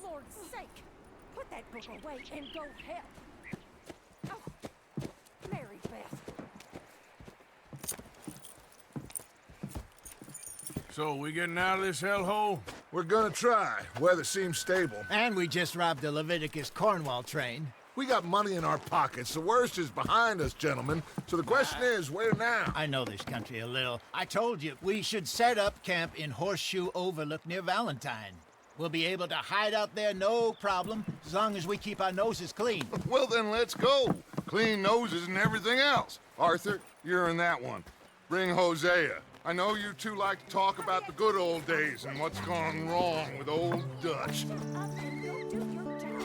Lord's sake! Put that book away and go help! Oh, Mary Beth. So, we getting out of this hellhole? We're gonna try. Weather seems stable. And we just robbed the Leviticus Cornwall train. We got money in our pockets. The worst is behind us, gentlemen. So the question is, where now? I know this country a little. I told you, we should set up camp in Horseshoe Overlook near Valentine. We'll be able to hide out there, no problem, as long as we keep our noses clean. Well, then let's go. Clean noses and everything else. Arthur, you're in that one. Bring Hosea. I know you two like to talk about the good old days and what's gone wrong with old Dutch. Shut up and go do your job.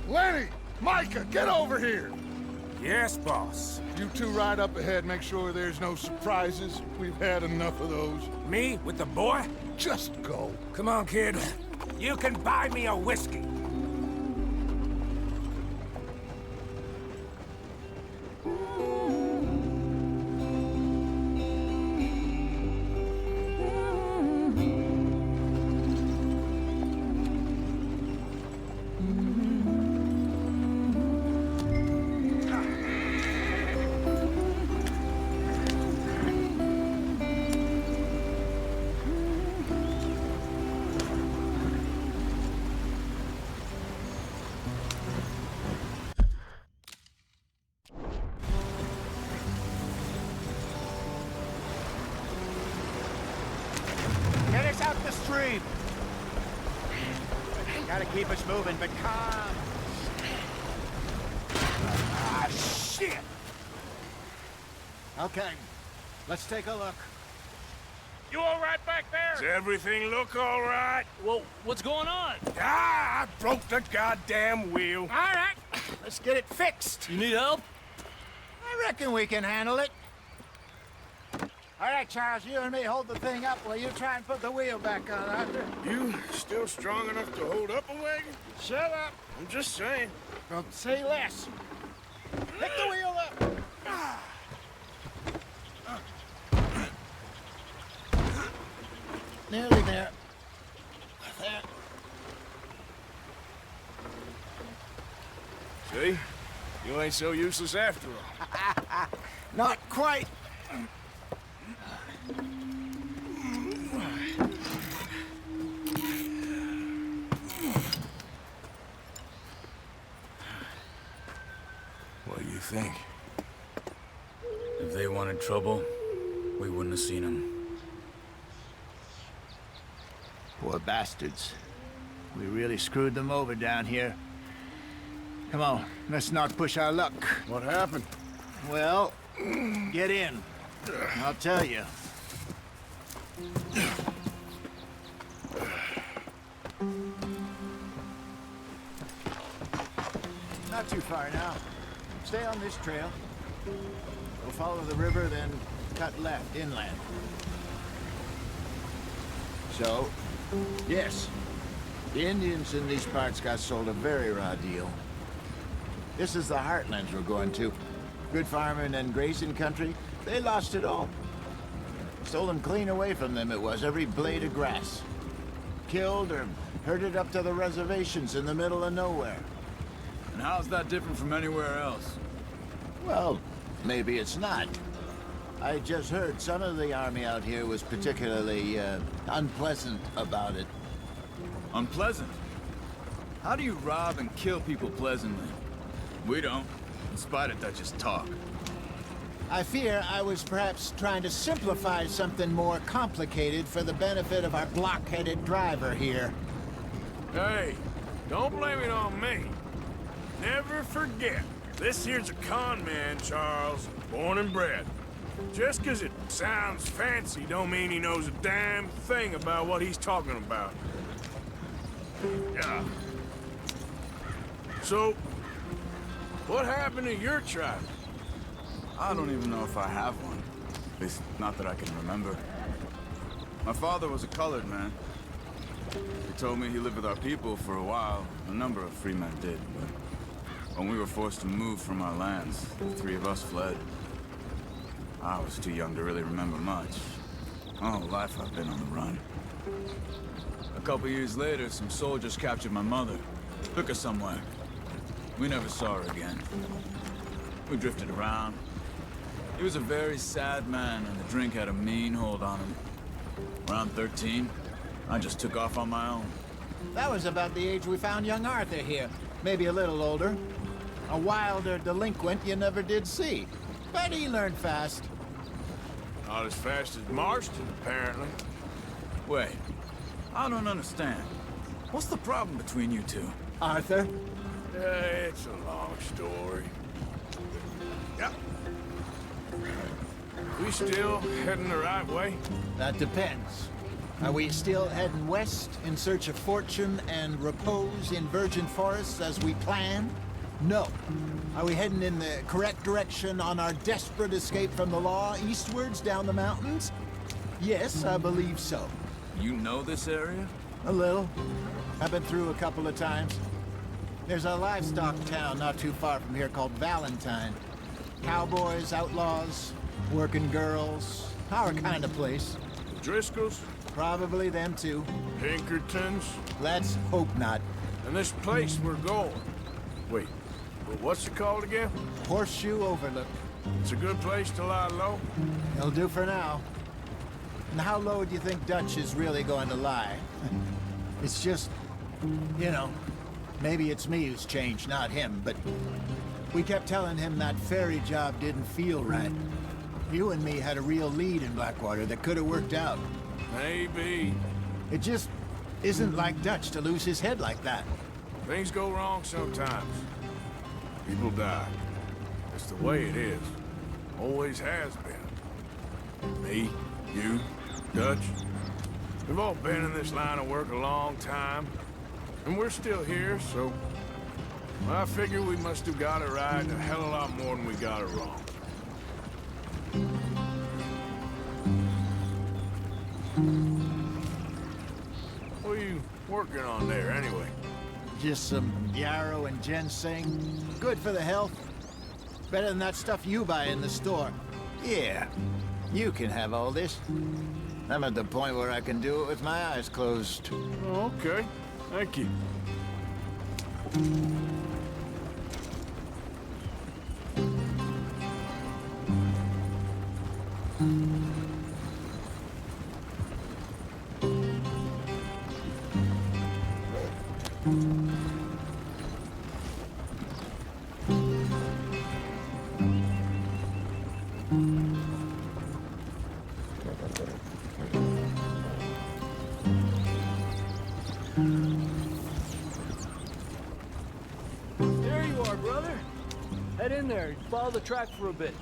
Lenny! Micah, get over here! Yes, boss. You two ride up ahead, make sure there's no surprises. We've had enough of those. Me with the boy? Just go. Come on, kid. You can buy me a whiskey. Get us out the stream! Gotta keep us moving, but calm. Ah, shit! Okay, let's take a look. You all right back there? Does everything look all right? Well, what's going on? Ah, I broke the goddamn wheel. All right, let's get it fixed. You need help? I reckon we can handle it. All right, Charles, you and me hold the thing up while you try and put the wheel back on, Arthur. You still strong enough to hold up a wagon? Shut up. I'm just saying. Don't say less. Pick the wheel up. Nearly there. There. See? You ain't so useless after all. Not quite. What do you think? If they wanted trouble, we wouldn't have seen them. Poor bastards. We really screwed them over down here. Come on, let's not push our luck. What happened? Well, get in. I'll tell you. Not too far now. Stay on this trail. We'll follow the river, then cut left inland. So, yes, the Indians in these parts got sold a very raw deal. This is the heartlands we're going to. Good farming and grazing country, they lost it all. Stolen clean away from them it was, every blade of grass. Killed or herded up to the reservations in the middle of nowhere. And how's that different from anywhere else? Well, maybe it's not. I just heard some of the army out here was particularly, unpleasant about it. Unpleasant? How do you rob and kill people pleasantly? We don't, in spite of Dutch's talk. I fear I was perhaps trying to simplify something more complicated for the benefit of our block-headed driver here. Hey, don't blame it on me. Never forget, this here's a con man, Charles, born and bred. Just 'cause it sounds fancy don't mean he knows a damn thing about what he's talking about. Yeah. So, what happened to your tribe? I don't even know if I have one. At least, not that I can remember. My father was a colored man. He told me he lived with our people for a while. A number of free men did, but when we were forced to move from our lands, the three of us fled. I was too young to really remember much. My whole life I've been on the run. A couple years later, some soldiers captured my mother. Took her somewhere. We never saw her again. We drifted around. He was a very sad man, and the drink had a mean hold on him. Around 13, I just took off on my own. That was about the age we found young Arthur here. Maybe a little older. A wilder delinquent you never did see. But he learned fast. Not as fast as Marston, apparently. Wait, I don't understand. What's the problem between you two? Arthur? It's a long story. Yep. We still heading the right way? That depends. Are we still heading west in search of fortune and repose in virgin forests as we planned? No. Are we heading in the correct direction on our desperate escape from the law eastwards down the mountains? Yes, I believe so. You know this area? A little. I've been through a couple of times. There's a livestock town not too far from here called Valentine. Cowboys, outlaws, working girls, our kind of place. Driscolls? Probably them too. Pinkertons? Let's hope not. And this place we're going. Wait, but what's it called again? Horseshoe Overlook. It's a good place to lie low? It'll do for now. And how low do you think Dutch is really going to lie? It's just, you know, maybe it's me who's changed, not him, but we kept telling him that ferry job didn't feel right. You and me had a real lead in Blackwater that could have worked out. Maybe. It just isn't like Dutch to lose his head like that. Things go wrong sometimes. People die. It's the way it is. Always has been. Me, you, Dutch. We've all been in this line of work a long time. And we're still here, so... I figure we must have got it right a hell of a lot more than we got it wrong. What are you working on there, anyway? Just some yarrow and ginseng. Good for the health. Better than that stuff you buy in the store. Yeah, you can have all this. I'm at the point where I can do it with my eyes closed. Oh, okay. Thank you. There you are, brother. Head in there. Follow the track for a bit.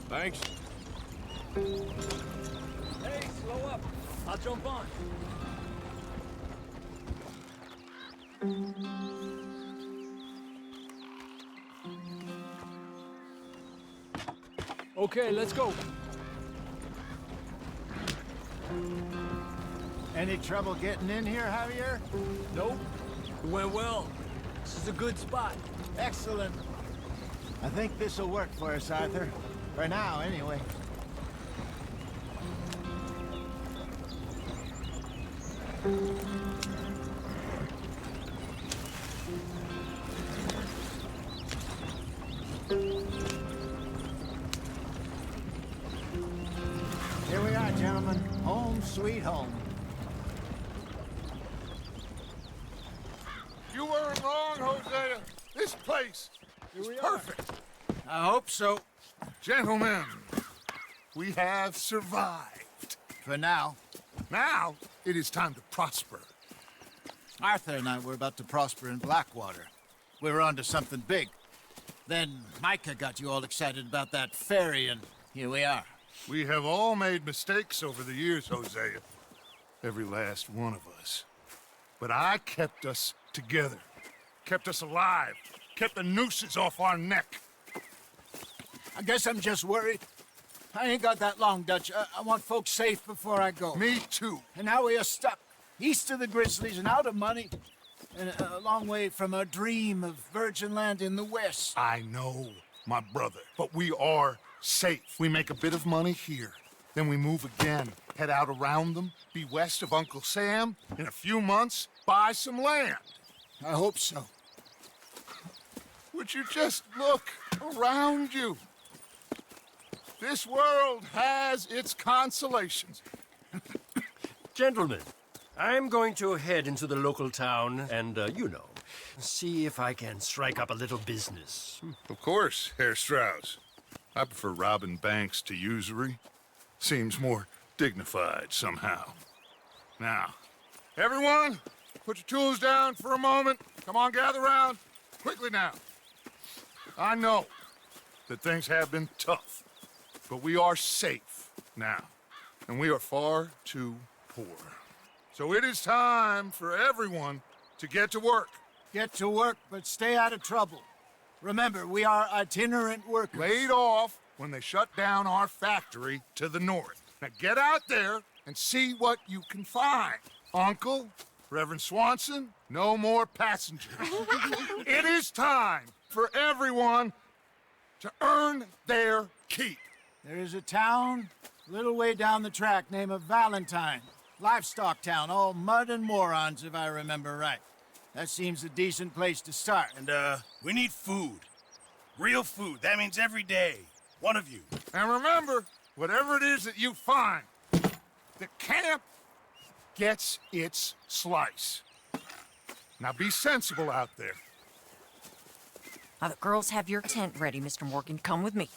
Thanks. Hey, slow up. I'll jump on. Okay, let's go. Any trouble getting in here, Javier? Nope. It went well. This is a good spot. Excellent. I think this'll work for us, Arthur. For now, anyway. gentlemen. Home sweet home. You weren't wrong, Hosea. This place is perfect. I hope so. Gentlemen, we have survived. For now. Now, it is time to prosper. Arthur and I were about to prosper in Blackwater. We were onto something big. Then Micah got you all excited about that ferry, and here we are. We have all made mistakes over the years, Hosea. Every last one of us. But I kept us together. Kept us alive. Kept the nooses off our neck. I guess I'm just worried. I ain't got that long, Dutch. I want folks safe before I go. Me too. And now we are stuck, east of the Grizzlies and out of money, and a long way from our dream of virgin land in the west. I know, my brother, but we are safe. We make a bit of money here, then we move again, head out around them, be west of Uncle Sam, in a few months, buy some land. I hope so. Would you just look around you? This world has its consolations. Gentlemen, I'm going to head into the local town and, see if I can strike up a little business. Of course, Herr Strauss. I prefer robbing banks to usury. Seems more dignified somehow. Now, everyone, put your tools down for a moment. Come on, gather round. Quickly now. I know that things have been tough, but we are safe now, and we are far too poor. So it is time for everyone to get to work. Get to work, but stay out of trouble. Remember, we are itinerant workers. Laid off when they shut down our factory to the north. Now get out there and see what you can find. Uncle, Reverend Swanson, no more passengers. It is time for everyone to earn their keep. There is a town a little way down the track named Valentine. Livestock town, all mud and morons, if I remember right. That seems a decent place to start. And, we need food. Real food. That means every day. One of you. And remember, whatever it is that you find, the camp gets its slice. Now be sensible out there. Now, the girls have your tent ready, Mr. Morgan. Come with me.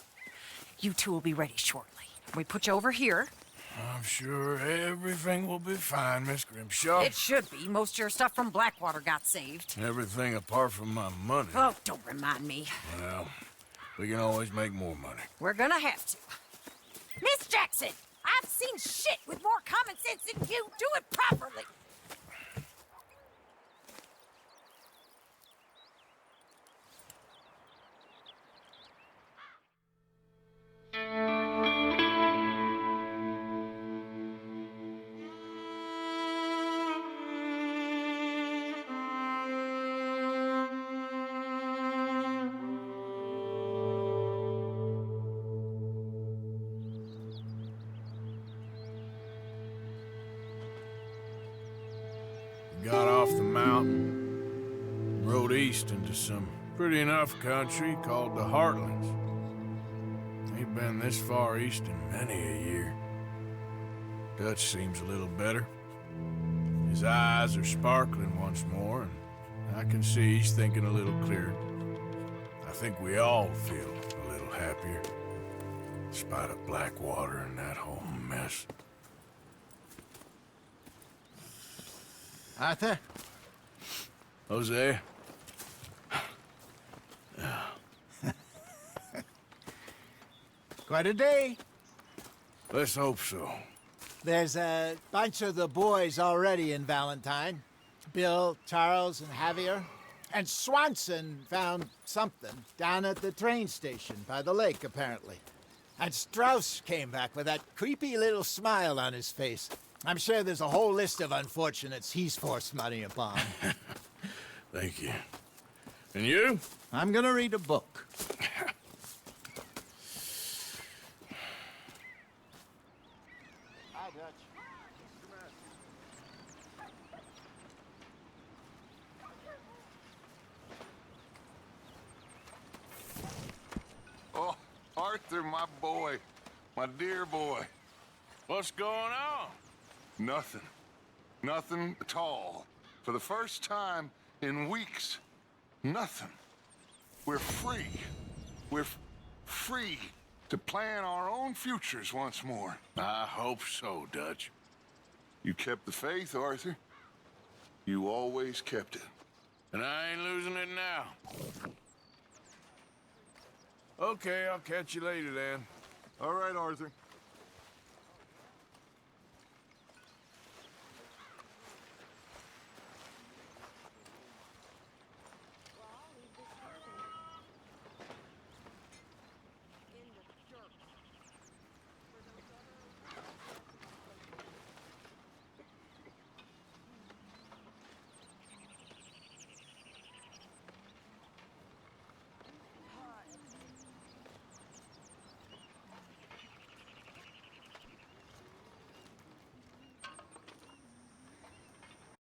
You two will be ready shortly. We put you over here. I'm sure everything will be fine, Miss Grimshaw. It should be. Most of your stuff from Blackwater got saved. Everything apart from my money. Oh, don't remind me. Well, we can always make more money. We're gonna have to. Miss Jackson, I've seen shit with more common sense than you. Do it properly. Got off the mountain, rode east into some pretty enough country called the Heartlands. Ain't been this far east in many a year. Dutch seems a little better. His eyes are sparkling once more, and I can see he's thinking a little clearer. I think we all feel a little happier, in spite of Blackwater and that whole mess. Arthur? Jose? Quite a day. Let's hope so. There's a bunch of the boys already in Valentine. Bill, Charles, and Javier. And Swanson found something down at the train station by the lake, apparently. And Strauss came back with that creepy little smile on his face. I'm sure there's a whole list of unfortunates he's forced money upon. Thank you. And you? I'm gonna read a book. Hi, Dutch. Oh, Arthur, my boy. My dear boy. What's going on? Nothing. Nothing at all. For the first time in weeks, nothing. We're free. We're free to plan our own futures once more. I hope so, Dutch. You kept the faith, Arthur. You always kept it. And I ain't losing it now. Okay, I'll catch you later then. All right, Arthur.